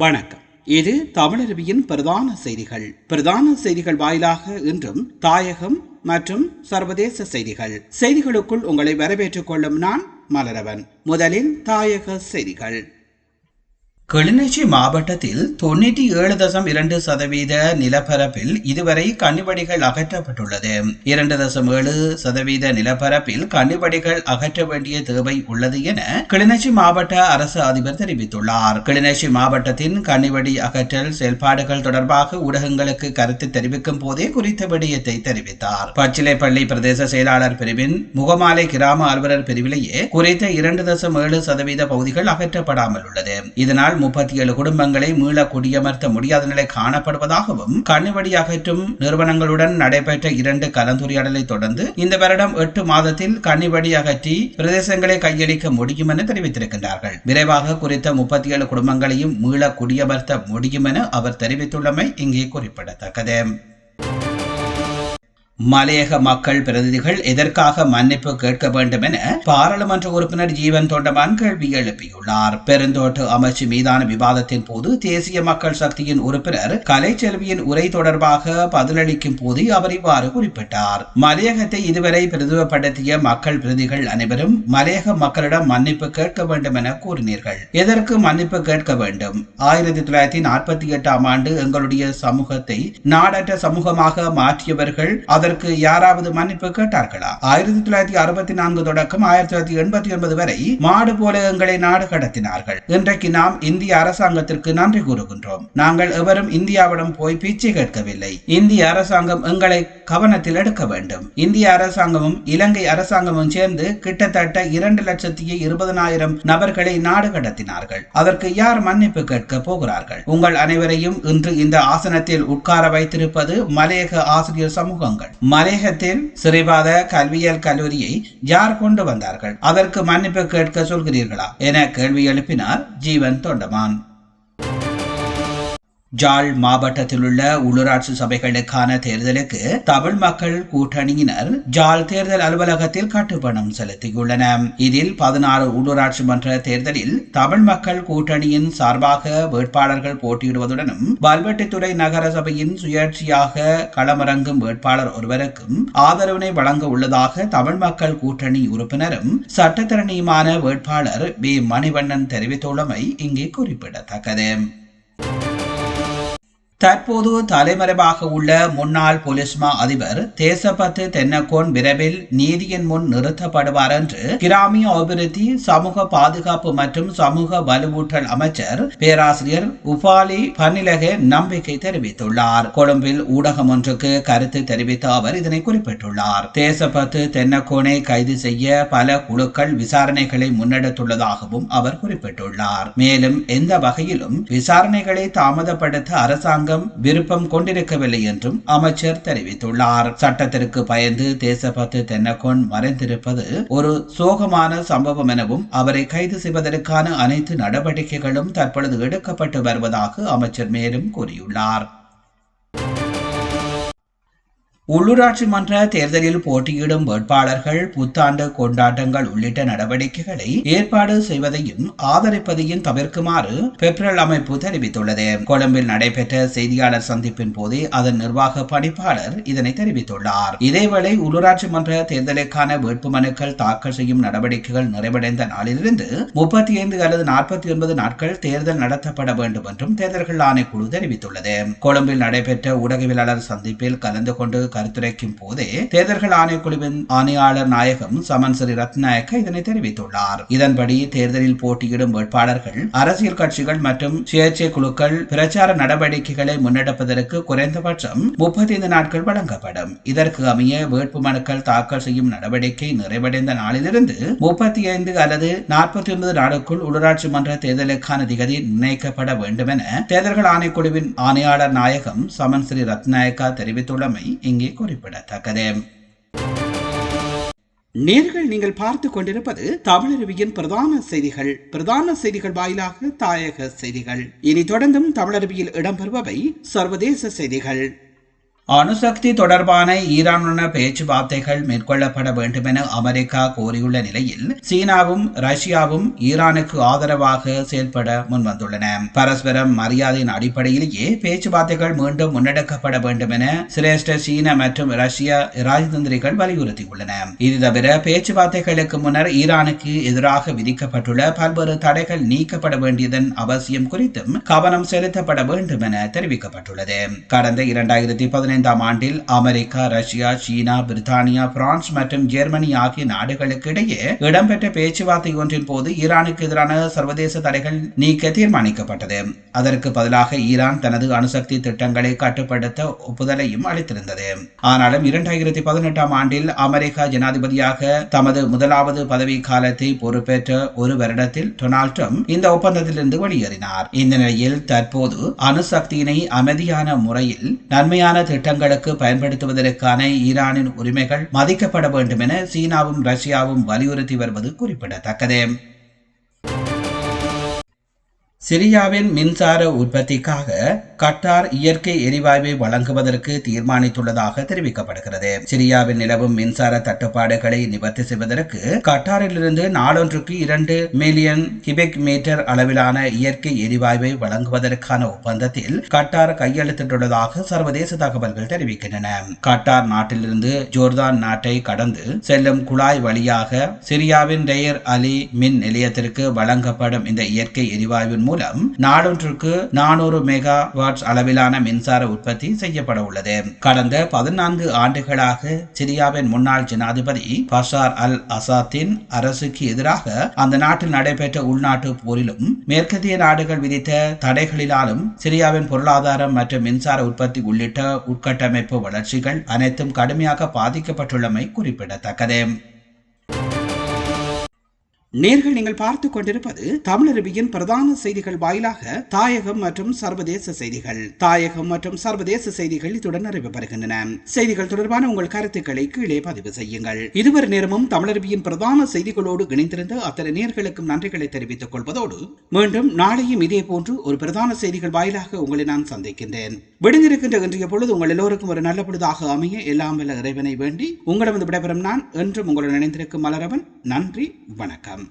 வணக்கம். இது தமிழருவியின் பிரதான செய்திகள் வாயிலாக இன்றும் தாயகம் மற்றும் சர்வதேச செய்திகளுக்குள் உங்களை வரவேற்றுக் கொள்ளும் நான் மலரவன். முதலில் தாயக செய்திகள். கிளிநொச்சி மாவட்டத்தில் 97.2% நிலப்பரப்பில் இதுவரை கண்ணிவடிகள் அகற்றப்பட்டுள்ளது. 2.7% நிலப்பரப்பில் கண்ணிவடிகள் அகற்ற வேண்டிய தேவை உள்ளது என கிளிநொச்சி மாவட்ட அரசு அதிபர் தெரிவித்துள்ளார். கிளிநொச்சி மாவட்டத்தின் கண்ணிவடி அகற்றல் செயல்பாடுகள் தொடர்பாக ஊடகங்களுக்கு கருத்து தெரிவிக்கும் போதே குறித்த விடயத்தை தெரிவித்தார். பச்சிலைப்பள்ளி பிரதேச செயலாளர் பிரிவின் முகமாலை கிராம அலுவலர் பிரிவிலேயே குறித்த 2.7% பகுதிகள் அகற்றப்படாமல் உள்ளது. இதனால் 37 குடும்பங்களை மீள குடியமர்த்த முடியாத நிலை காணப்படுவதாகவும் கண்ணிவடி அகற்றும் நிறுவனங்களுடன் நடைபெற்ற 2 கலந்துரையாடலை தொடர்ந்து இந்த வருடம் 8 மாதத்தில் கண்ணிவடி அகற்றி பிரதேசங்களை கையளிக்க முடியும் என தெரிவித்திருக்கின்றார்கள். விரைவாக குறித்த 37 குடும்பங்களையும் மீள குடியமர்த்த முடியும் என அவர் தெரிவித்துள்ளமை இங்கே குறிப்பிடத்தக்கது. மலையக மக்கள் பிரதிநிதிகள் எதற்காக மன்னிப்பு கேட்க வேண்டும் என பாராளுமன்ற உறுப்பினர் ஜீவன் தொண்டமான் கேள்வி எழுப்பியுள்ளார். பெருந்தோட்ட அமைச்சு மீதான விவாதத்தின் போது தேசிய மக்கள் சக்தியின் உறுப்பினர் கலைச்செல்வியின் உரை தொடர்பாக பதிலளிக்கும் போது அவர் இவ்வாறு குறிப்பிட்டார். மலையகத்தை இதுவரை பிரதிநிதிப்படுத்திய மக்கள் பிரதிகள் அனைவரும் மலையக மக்களிடம் மன்னிப்பு கேட்க வேண்டும் என கூறினீர்கள். எதற்கு மன்னிப்பு கேட்க வேண்டும்? 1948ஆம் ஆண்டு எங்களுடைய சமூகத்தை நாடற்ற சமூகமாக மாற்றியவர்கள் அதற்கு யாராவது மன்னிப்பு கேட்டார்களா? 1964 தொடக்கம் 1989 வரை மாடு போல எங்களை நாடு கடத்தினார்கள். இன்றைக்கு நாம் இந்திய அரசாங்கத்திற்கு நன்றி கூறுகின்றோம். நாங்கள் எவரும் இந்தியாவிடம் போய் பிச்சை கேட்கவில்லை. இந்திய அரசாங்கம் எங்களை கவனத்தில் எடுக்க வேண்டும். இந்திய அரசாங்கமும் இலங்கை அரசாங்கமும் சேர்ந்து கிட்டத்தட்ட 2,20,000 நபர்களை நாடு கடத்தினார்கள். அதற்கு யார் மன்னிப்பு கேட்க போகிறார்கள்? உங்கள் அனைவரையும் இன்று இந்த ஆசனத்தில் உட்கார வைத்திருப்பது மலையக ஆசிரியர் சமூகங்கள். மலையகத்தில் சிறைவாத கல்வியியல் கல்லூரியை யார் கொண்டு வந்தார்கள்? அதற்கு மன்னிப்பு கேட்க சொல்கிறீர்களா என கேள்வி எழுப்பினார் ஜீவன் தொண்டமான். ஜாழ் மாவட்டத்தில் உள்ள உள்ளூராட்சி சபைகளுக்கான தேர்தலுக்கு தமிழ் மக்கள் கூட்டணியினர் ஜாழ் தேர்தல் அலுவலகத்தில் கட்டுப்பணம் செலுத்தியுள்ளனர். இதில் 16 உள்ளூராட்சி மன்ற தேர்தலில் தமிழ் மக்கள் கூட்டணியின் சார்பாக வேட்பாளர்கள் போட்டியிடுவதுடனும் வல்வெட்டித்துறை நகர சபையின் சுயேட்சையாக களமிறங்கும் வேட்பாளர் ஒருவருக்கும் ஆதரவினை வழங்க உள்ளதாக தமிழ் மக்கள் கூட்டணி உறுப்பினரும் சட்டத்தரணியுமான வேட்பாளர் பி மணிவண்ணன் தெரிவித்துள்ளமை இங்கே குறிப்பிடத்தக்கது. தற்போது தலைமறைவாக உள்ள முன்னாள் போலீஸ் மா அதிபர் தேசபத்து தென்னக்கோன் விரைவில் நீதியின் முன் நிறுத்தப்படுவார் என்று கிராமிய அபிவிருத்தி சமூக பாதுகாப்பு மற்றும் சமூக வலுவூட்டல் அமைச்சர் பேராசிரியர் உபாலி பன்னிலகே நம்பிக்கை தெரிவித்துள்ளார். கொழும்பில் ஊடகம் ஒன்றுக்கு கருத்து தெரிவித்த அவர் இதனை குறிப்பிட்டுள்ளார். தேசபத்து தென்னக்கோனை கைது செய்ய பல குழுக்கள் விசாரணைகளை முன்னெடுத்துள்ளதாகவும் அவர் குறிப்பிட்டுள்ளார். மேலும் எந்த வகையிலும் விசாரணைகளை தாமதப்படுத்த அரசாங்கம் விருப்பம் கொண்டிருக்கவில்லை என்றும் அமைச்சர் தெரிவித்துள்ளார். சட்டத்திற்கு பயந்து தேசபத்து தென்னக்கோன் மறைந்திருப்பது ஒரு சோகமான சம்பவம் எனவும் அவரை கைது செய்வதற்கான அனைத்து நடவடிக்கைகளும் தற்பொழுது எடுக்கப்பட்டு வருவதாக அமைச்சர் மேலும் கூறியுள்ளார். உள்ளூராட்சி மன்ற தேர்தலில் போட்டியிடும் வேட்பாளர்கள் புத்தாண்டு கொண்டாட்டங்கள் உள்ளிட்ட நடவடிக்கைகளை ஏற்பாடு செய்வதையும் ஆதரிப்பதையும் தவிர்க்குமாறு பெப்ரல் அமைப்பு தெரிவித்துள்ளது. கொழும்பில் நடைபெற்ற செய்தியாளர் சந்திப்பின் போதே அதன் நிர்வாக பணிப்பாளர் இதனை தெரிவித்துள்ளார். இதேவேளை உள்ளூராட்சி மன்ற தேர்தலுக்கான வேட்புமனுக்கள் தாக்கல் செய்யும் நடவடிக்கைகள் நிறைவடைந்த நாளிலிருந்து 35 அல்லது 49 நாட்கள் தேர்தல் நடத்தப்பட வேண்டும் என்றும் தேர்தல்கள் ஆணைக்குழு தெரிவித்துள்ளது. கொழும்பில் நடைபெற்ற ஊடகவியலாளர் சந்திப்பில் கலந்து கொண்டு கருத்துரைக்கும் போதே தேர்தல்கள் ஆணைக்குழுவின் ஆணையாளர் நாயகம் சமன்சிறி ரத்நாயக்க இதனை தெரிவித்துள்ளார். இதன்படி தேர்தலில் போட்டியிடும் வேட்பாளர்கள் அரசியல் கட்சிகள் மற்றும் சுயேட்சை குழுக்கள் பிரச்சார நடவடிக்கைகளை முன்னெடுப்பதற்கு குறைந்தபட்சம் 35 நாட்கள் வழங்கப்படும். இதற்கு அமைய வேட்புமனுக்கள் தாக்கல் செய்யும் நடவடிக்கை நிறைவடைந்த நாளிலிருந்து 35 அல்லது 49 நாளுக்குள் உள்ளூராட்சி மன்ற தேர்தலுக்கான திகதி நிர்ணயிக்கப்பட வேண்டும் என தேர்தல்கள் ஆணைக்குழுவின் ஆணையாளர் நாயகம் சமன்சிறி ரத்நாயக்கா தெரிவித்துள்ளமை இங்கே குறிப்பிடத்தக்கது. நீங்கள் பார்த்துக் கொண்டிருப்பது தமிழருவியின் பிரதான செய்திகள் வாயிலாக தாயக செய்திகள். இனி தொடர்ந்தும் தமிழருவியில் இடம்பெறுபவை சர்வதேச செய்திகள். அணுசக்தி தொடர்பான ஈரானுடன் பேச்சுவார்த்தைகள் மேற்கொள்ளப்பட வேண்டும் என அமெரிக்கா கோரியுள்ள நிலையில் சீனாவும் ரஷ்யாவும் ஈரானுக்கு ஆதரவாக செயல்பட முன்வந்துள்ளன. பரஸ்பரம் மரியாதையின் அடிப்படையிலேயே பேச்சுவார்த்தைகள் மீண்டும் முன்னெடுக்கப்பட வேண்டும் என சிரேஷ்ட சீன மற்றும் ரஷ்ய ராஜதந்திரிகள் வலியுறுத்தியுள்ளன. இது தவிர பேச்சுவார்த்தைகளுக்கு முன்னர் ஈரானுக்கு எதிராக விதிக்கப்பட்டுள்ள பல்வேறு தடைகள் நீக்கப்பட வேண்டியதன் அவசியம் குறித்தும் கவனம் செலுத்தப்பட வேண்டும் என தெரிவிக்கப்பட்டுள்ளது. கடந்த 2015 ஆண்டில் அமெரிக்கா, ரஷ்யா, சீனா, பிரித்தானியா, பிரான்ஸ் மற்றும் ஜெர்மனி ஆகிய நாடுகளுக்கு இடையே இடம்பெற்ற பேச்சுவார்த்தை ஒன்றின் போது ஈரானுக்கு எதிரான சர்வதேச தடைகள் நீக்க தீர்மானிக்கப்பட்டது. அதற்கு பதிலாக ஈரான் தனது அணுசக்தி திட்டங்களை கட்டுப்படுத்த ஒப்புதலையும் அளித்திருந்தது. ஆனாலும் 2018 ஆண்டில் அமெரிக்கா ஜனாதிபதியாக தமது முதலாவது பதவி காலத்தை பொறுப்பேற்ற ஒரு வருடத்தில் டொனால்ட் ட்ரம்ப் இந்த ஒப்பந்தத்திலிருந்து வெளியேறினார். இந்த நிலையில் தற்போது அணுசக்தியினை அமைதியான முறையில் நன்மையான திட்டங்களுக்கு பயன்படுத்துவதற்கான ஈரானின் உரிமைகள் மதிக்கப்பட வேண்டும் என சீனாவும் ரஷ்யாவும் வலியுறுத்தி வருவது குறிப்பிடத்தக்கது. சிரியாவின் மின்சார உற்பத்திக்காக கட்டார் இயற்கை எரிவாயுவை வழங்குவதற்கு தீர்மானித்துள்ளதாக தெரிவிக்கப்படுகிறது. சிரியாவில் நிலவும் மின்சார தட்டுப்பாடுகளை நிவர்த்தி செய்வதற்கு கட்டாரிலிருந்து நாளொன்றுக்கு 2 மில்லியன் கியூபிக் மீட்டர் அளவிலான இயற்கை எரிவாயுவை வழங்குவதற்கான ஒப்பந்தத்தில் கட்டார் கையெழுத்திட்டுள்ளதாக சர்வதேச தகவல்கள் தெரிவிக்கின்றன. கட்டார் நாட்டிலிருந்து ஜோர்தான் நாட்டை கடந்து செல்லும் குழாய் வழியாக சிரியாவின் டெயர் அலி மின் நிலையத்திற்கு வழங்கப்படும் இந்த இயற்கை எரிவாயுவின் மூலம் நாளொன்றுக்கு 400 மெகாவாட் அளவிலான மின்சார உற்பத்தி செய்யப்பட உள்ளது. கடந்த 14 ஆண்டுகளாக சிரியாவின் முன்னாள் ஜனாதிபதி பஷார் அல் அசாத்தின் அரசுக்கு எதிராக அந்த நாட்டில் நடைபெற்ற உள்நாட்டு போரிலும் மேற்கத்திய நாடுகள் விதித்த தடைகளினாலும் சிரியாவின் பொருளாதாரம் மற்றும் மின்சார உற்பத்தி உள்ளிட்ட உட்கட்டமைப்பு வளர்ச்சிகள் அனைத்தும் கடுமையாக பாதிக்கப்பட்டுள்ளமை குறிப்பிடத்தக்கது. நேர்கள் நீங்கள் பார்த்துக் கொண்டிருப்பது தமிழருவியின் பிரதான செய்திகள் வாயிலாக தாயகம் மற்றும் சர்வதேச செய்திகள். தாயகம் மற்றும் சர்வதேச செய்திகள் இத்துடன் நிறைவு பெறுகின்றன. செய்திகள் தொடர்பான உங்கள் கருத்துக்களை கீழே பதிவு செய்யுங்கள். இதுவரை நேரமும் தமிழருவியின் பிரதான செய்திகளோடு இணைந்திருந்த அத்தனை நேர்களுக்கும் நன்றிகளை தெரிவித்துக் கொள்வதோடு மீண்டும் நாளையும் இதே போன்று ஒரு பிரதான செய்திகள் வாயிலாக உங்களை நான் சந்திக்கின்றேன். விடுந்திருக்கின்ற இன்றைய பொழுது உங்கள் எல்லோருக்கும் ஒரு நல்ல பொழுதாக அமைய எல்லாம் வல்ல இறைவனை வேண்டி உங்களிடம் விடைபெறும் நான் என்றும் உங்களுடன் இணைந்திருக்கும் மலரவன். நன்றி, வணக்கம்.